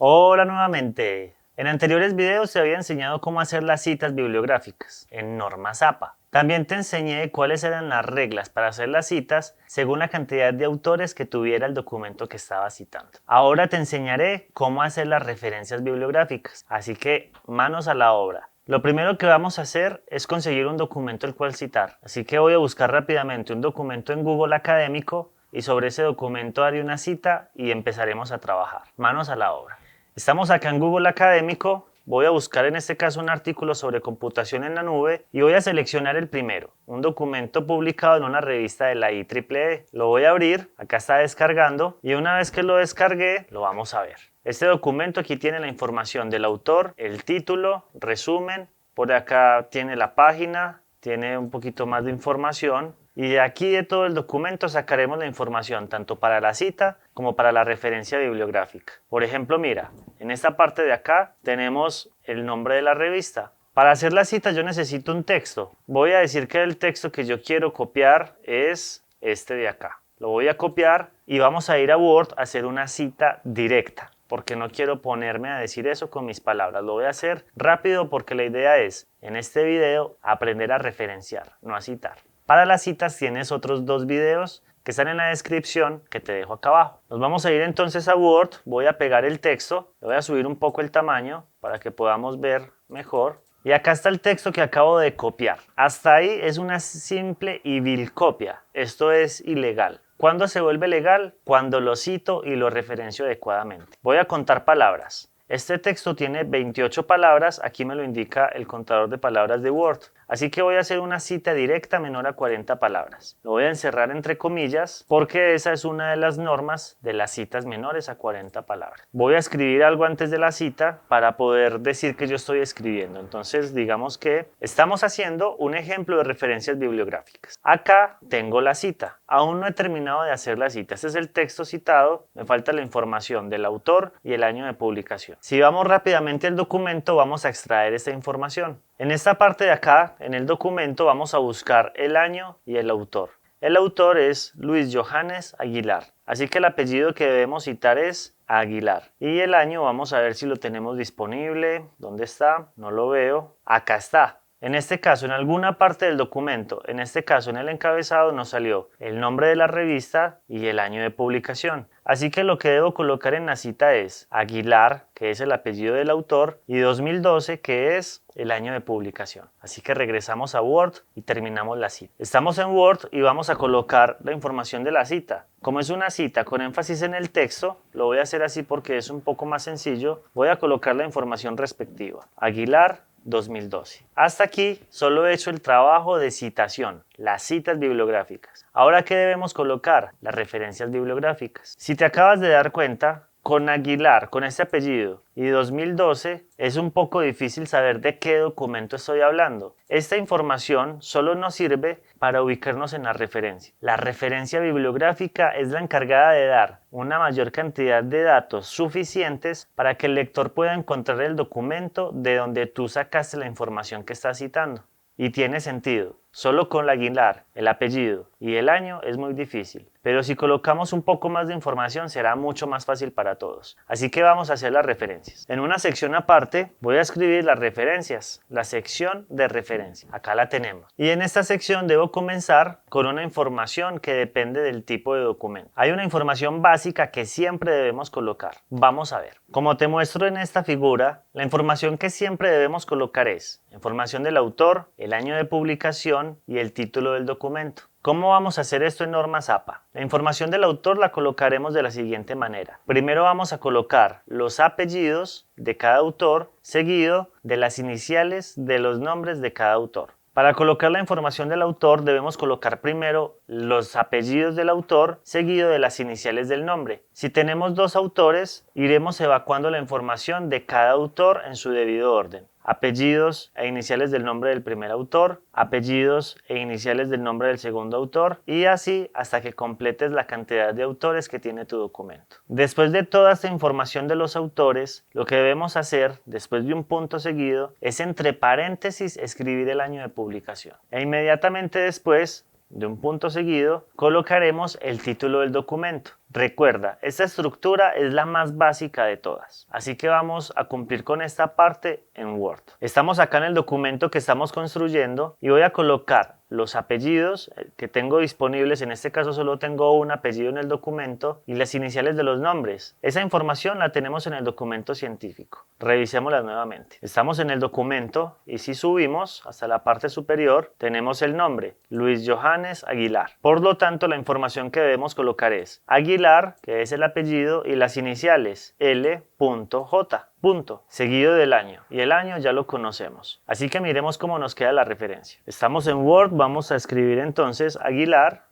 Hola nuevamente. En anteriores videos te había enseñado cómo hacer las citas bibliográficas en normas APA. También te enseñé cuáles eran las reglas para hacer las citas según la cantidad de autores que tuviera el documento que estaba citando. Ahora te enseñaré cómo hacer las referencias bibliográficas, así que manos a la obra. Lo primero que vamos a hacer es conseguir un documento el cual citar, así que voy a buscar rápidamente un documento en Google Académico y sobre ese documento haré una cita y empezaremos a trabajar. Manos a la obra. Estamos acá en Google Académico, voy a buscar en este caso un artículo sobre computación en la nube y voy a seleccionar el primero, un documento publicado en una revista de la IEEE. Lo voy a abrir, acá está descargando y una vez que lo descargué, lo vamos a ver. Este documento aquí tiene la información del autor, el título, resumen, por acá tiene la página, tiene un poquito más de información. Y de aquí de todo el documento sacaremos la información tanto para la cita como para la referencia bibliográfica. Por ejemplo, mira, en esta parte de acá tenemos el nombre de la revista. Para hacer la cita yo necesito un texto. Voy a decir que el texto que yo quiero copiar es este de acá. Lo voy a copiar y vamos a ir a Word a hacer una cita directa, porque no quiero ponerme a decir eso con mis palabras. Lo voy a hacer rápido porque la idea es, en este video, aprender a referenciar, no a citar. Para las citas tienes otros dos videos que están en la descripción que te dejo acá abajo. Nos vamos a ir entonces a Word, voy a pegar el texto, le voy a subir un poco el tamaño para que podamos ver mejor. Y acá está el texto que acabo de copiar. Hasta ahí es una simple y vil copia. Esto es ilegal. ¿Cuándo se vuelve legal? Cuando lo cito y lo referencio adecuadamente. Voy a contar palabras. Este texto tiene 28 palabras, aquí me lo indica el contador de palabras de Word. Así que voy a hacer una cita directa menor a 40 palabras. Lo voy a encerrar entre comillas porque esa es una de las normas de las citas menores a 40 palabras. Voy a escribir algo antes de la cita para poder decir que yo estoy escribiendo. Entonces digamos que estamos haciendo un ejemplo de referencias bibliográficas. Acá tengo la cita. Aún no he terminado de hacer la cita. Este es el texto citado. Me falta la información del autor y el año de publicación. Si vamos rápidamente al documento, vamos a extraer esta información. En esta parte de acá, en el documento, vamos a buscar el año y el autor. El autor es Luis Johannes Aguilar, así que el apellido que debemos citar es Aguilar. Y el año vamos a ver si lo tenemos disponible. ¿Dónde está? No lo veo. Acá está. En este caso, en alguna parte del documento, en este caso en el encabezado, nos salió el nombre de la revista y el año de publicación. Así que lo que debo colocar en la cita es Aguilar, que es el apellido del autor, y 2012, que es el año de publicación. Así que regresamos a Word y terminamos la cita. Estamos en Word y vamos a colocar la información de la cita. Como es una cita con énfasis en el texto, lo voy a hacer así porque es un poco más sencillo. Voy a colocar la información respectiva. Aguilar 2012. Hasta aquí solo he hecho el trabajo de citación, las citas bibliográficas. Ahora, ¿qué debemos colocar? Las referencias bibliográficas. Si te acabas de dar cuenta, con Aguilar, con este apellido, y 2012, es un poco difícil saber de qué documento estoy hablando. Esta información solo nos sirve para ubicarnos en la referencia. La referencia bibliográfica es la encargada de dar una mayor cantidad de datos suficientes para que el lector pueda encontrar el documento de donde tú sacaste la información que estás citando. Y tiene sentido. Solo con la Aguilar, el apellido y el año es muy difícil. Pero si colocamos un poco más de información será mucho más fácil para todos. Así que vamos a hacer las referencias. En una sección aparte voy a escribir las referencias, la sección de referencia. Acá la tenemos. Y en esta sección debo comenzar con una información que depende del tipo de documento. Hay una información básica que siempre debemos colocar. Vamos a ver. Como te muestro en esta figura, la información que siempre debemos colocar es información del autor, el año de publicación y el título del documento. ¿Cómo vamos a hacer esto en normas APA? La información del autor la colocaremos de la siguiente manera. Primero vamos a colocar los apellidos de cada autor, seguido de las iniciales de los nombres de cada autor. Para colocar la información del autor debemos colocar primero los apellidos del autor seguido de las iniciales del nombre. Si tenemos dos autores, iremos evacuando la información de cada autor en su debido orden. Apellidos e iniciales del nombre del primer autor, apellidos e iniciales del nombre del segundo autor y así hasta que completes la cantidad de autores que tiene tu documento. Después de toda esta información de los autores, lo que debemos hacer después de un punto seguido es entre paréntesis escribir el año de publicación e inmediatamente después de un punto seguido colocaremos el título del documento. Recuerda, esta estructura es la más básica de todas, así que vamos a cumplir con esta parte en Word. Estamos acá en el documento que estamos construyendo y voy a colocar los apellidos que tengo disponibles, en este caso solo tengo un apellido en el documento, y las iniciales de los nombres. Esa información la tenemos en el documento científico. Revisémosla nuevamente. Estamos en el documento y si subimos hasta la parte superior tenemos el nombre, Luis Johannes Aguilar. Por lo tanto, la información que debemos colocar es Aguilar, que es el apellido, y las iniciales L.J. Punto, seguido del año, y el año ya lo conocemos, así que miremos cómo nos queda la referencia. Estamos en Word, vamos a escribir entonces Aguilar,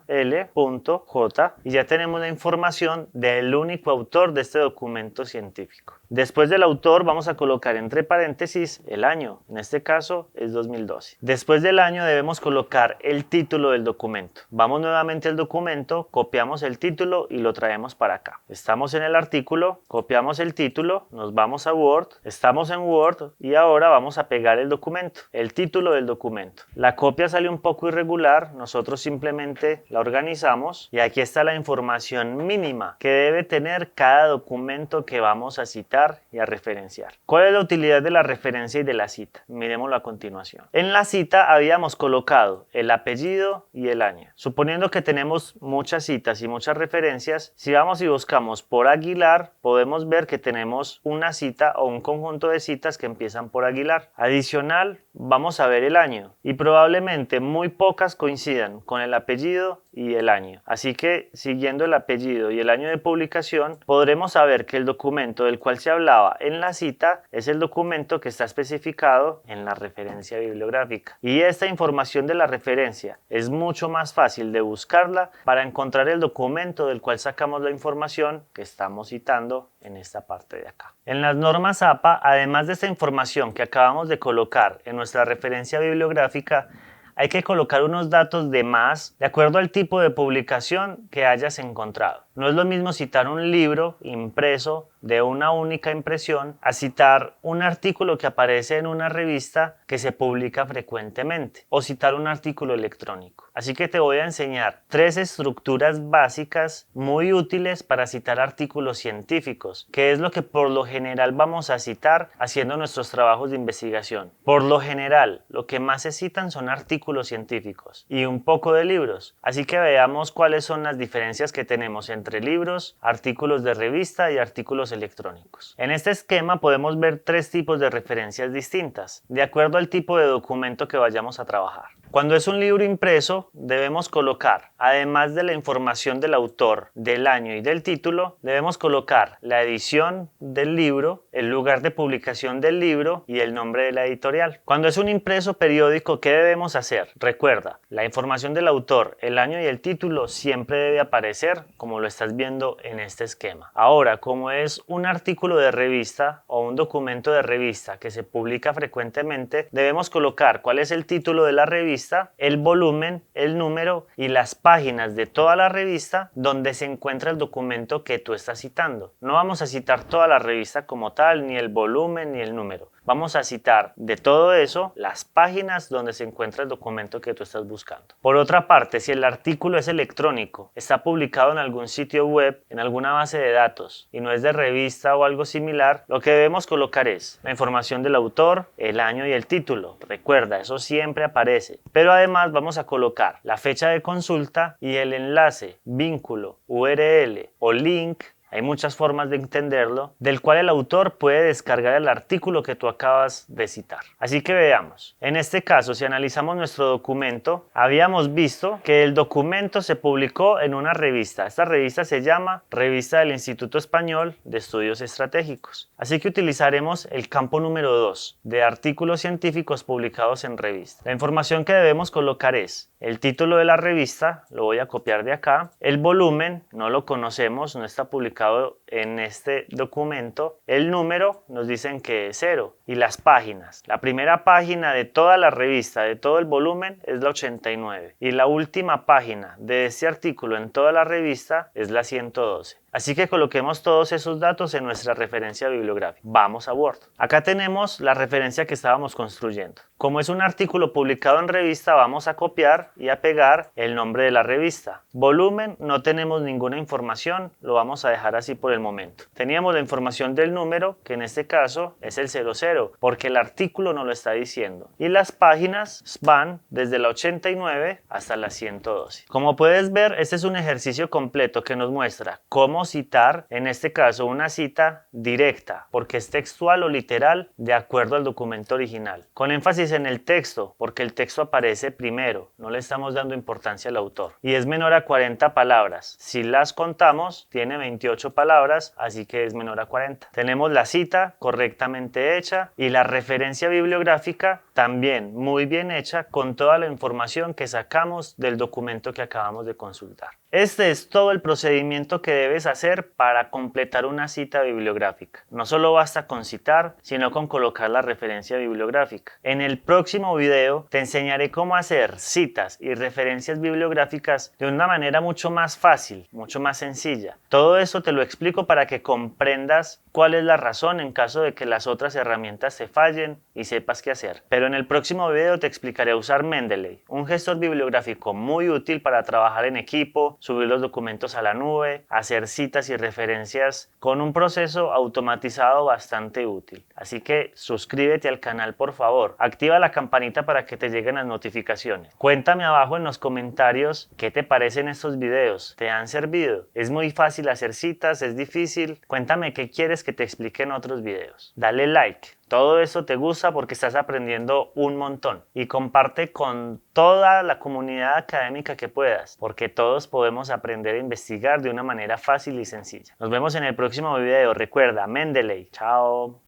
L.J, y ya tenemos la información del único autor de este documento científico. Después del autor vamos a colocar entre paréntesis el año, en este caso es 2012. Después del año debemos colocar el título del documento. Vamos nuevamente al documento, copiamos el título y lo traemos para acá. Estamos en el artículo, copiamos el título, nos vamos a Word, estamos en Word y ahora vamos a pegar el documento, el título del documento. La copia sale un poco irregular, nosotros simplemente la organizamos y aquí está la información mínima que debe tener cada documento que vamos a citar y a referenciar. ¿Cuál es la utilidad de la referencia y de la cita? Miremoslo a continuación. En la cita habíamos colocado el apellido y el año. Suponiendo que tenemos muchas citas y muchas referencias, si vamos y buscamos por Aguilar, podemos ver que tenemos una cita o un conjunto de citas que empiezan por Aguilar. Adicional, vamos a ver el año y probablemente muy pocas coincidan con el apellido y el año. Así que, siguiendo el apellido y el año de publicación, podremos saber que el documento del cual se hablaba en la cita es el documento que está especificado en la referencia bibliográfica. Y esta información de la referencia es mucho más fácil de buscarla para encontrar el documento del cual sacamos la información que estamos citando en esta parte de acá. En las normas APA, además de esta información que acabamos de colocar en nuestra referencia bibliográfica, hay que colocar unos datos de más de acuerdo al tipo de publicación que hayas encontrado. No es lo mismo citar un libro impreso de una única impresión a citar un artículo que aparece en una revista que se publica frecuentemente o citar un artículo electrónico. Así que te voy a enseñar 3 estructuras básicas muy útiles para citar artículos científicos, que es lo que por lo general vamos a citar haciendo nuestros trabajos de investigación. Por lo general, lo que más se citan son artículos científicos y un poco de libros. Así que veamos cuáles son las diferencias que tenemos entre libros, artículos de revista y artículos electrónicos. En este esquema podemos ver 3 tipos de referencias distintas, de acuerdo al tipo de documento que vayamos a trabajar. Cuando es un libro impreso, debemos colocar, además de la información del autor, del año y del título, debemos colocar la edición del libro, el lugar de publicación del libro y el nombre de la editorial. Cuando es un impreso periódico, ¿qué debemos hacer? Recuerda, la información del autor, el año y el título siempre debe aparecer como lo estás viendo en este esquema. Ahora, como es un artículo de revista o un documento de revista que se publica frecuentemente, debemos colocar cuál es el título de la revista, el volumen, el número y las páginas de toda la revista donde se encuentra el documento que tú estás citando. No vamos a citar toda la revista como tal, ni el volumen ni el número. Vamos a citar de todo eso las páginas donde se encuentra el documento que tú estás buscando. Por otra parte, si el artículo es electrónico, está publicado en algún sitio web, en alguna base de datos y no es de revista o algo similar, lo que debemos colocar es la información del autor, el año y el título. Recuerda, eso siempre aparece. Pero además vamos a colocar la fecha de consulta y el enlace, vínculo, URL o link. Hay muchas formas de entenderlo, del cual el autor puede descargar el artículo que tú acabas de citar. Así que veamos. En este caso, si analizamos nuestro documento, habíamos visto que el documento se publicó en una revista. Esta revista se llama Revista del Instituto Español de Estudios Estratégicos. Así que utilizaremos el campo número 2 de artículos científicos publicados en revista. La información que debemos colocar es el título de la revista, lo voy a copiar de acá, el volumen, no lo conocemos, no está publicado colocado en este documento, el número nos dicen que es 0 y las páginas. La primera página de toda la revista, de todo el volumen, es la 89 y la última página de este artículo en toda la revista es la 112. Así que coloquemos todos esos datos en nuestra referencia bibliográfica. Vamos a Word. Acá tenemos la referencia que estábamos construyendo. Como es un artículo publicado en revista, vamos a copiar y a pegar el nombre de la revista. Volumen, no tenemos ninguna información, lo vamos a dejar así por el momento. Teníamos la información del número, que en este caso es el 00, porque el artículo no lo está diciendo. Y las páginas van desde la 89 hasta la 112. Como puedes ver, este es un ejercicio completo que nos muestra cómo citar, en este caso una cita directa, porque es textual o literal de acuerdo al documento original. Con énfasis en el texto, porque el texto aparece primero, no le estamos dando importancia al autor. Y es menor a 40 palabras. Si las contamos, tiene 28 palabras, así que es menor a 40. Tenemos la cita correctamente hecha y la referencia bibliográfica también muy bien hecha con toda la información que sacamos del documento que acabamos de consultar. Este es todo el procedimiento que debes hacer para completar una cita bibliográfica. No solo basta con citar, sino con colocar la referencia bibliográfica. En el próximo video te enseñaré cómo hacer citas y referencias bibliográficas de una manera mucho más fácil, mucho más sencilla. Todo eso te lo explico para que comprendas cuál es la razón en caso de que las otras herramientas te fallen y sepas qué hacer. Pero en el próximo video te explicaré a usar Mendeley, un gestor bibliográfico muy útil para trabajar en equipo, subir los documentos a la nube, hacer citas y referencias con un proceso automatizado bastante útil. Así que suscríbete al canal por favor, activa la campanita para que te lleguen las notificaciones. Cuéntame abajo en los comentarios qué te parecen estos videos, ¿te han servido? ¿Es muy fácil hacer citas? ¿Es difícil? Cuéntame qué quieres que te explique en otros videos. Dale like. Todo eso te gusta porque estás aprendiendo un montón y comparte con toda la comunidad académica que puedas, porque todos podemos aprender a investigar de una manera fácil y sencilla. Nos vemos en el próximo video. Recuerda, Mendeley. Chao.